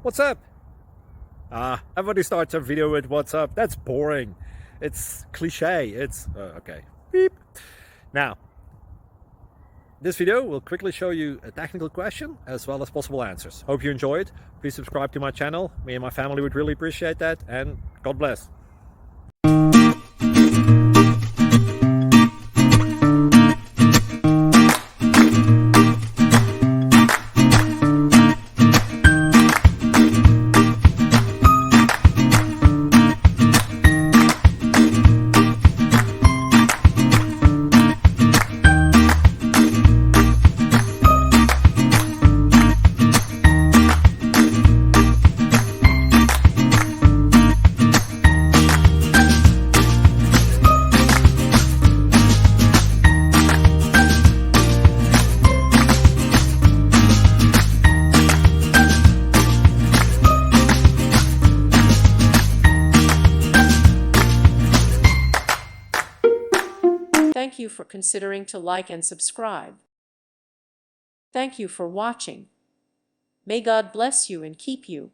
What's up? Everybody starts a video with what's up. That's boring. It's cliche. It's okay. Beep. Now, this video will quickly show you a technical question as well as possible answers. Hope you enjoy it. Please subscribe to my channel. Me and my family would really appreciate that. And God bless. Thank you for considering to like and subscribe. Thank you for watching. May God bless you and keep you.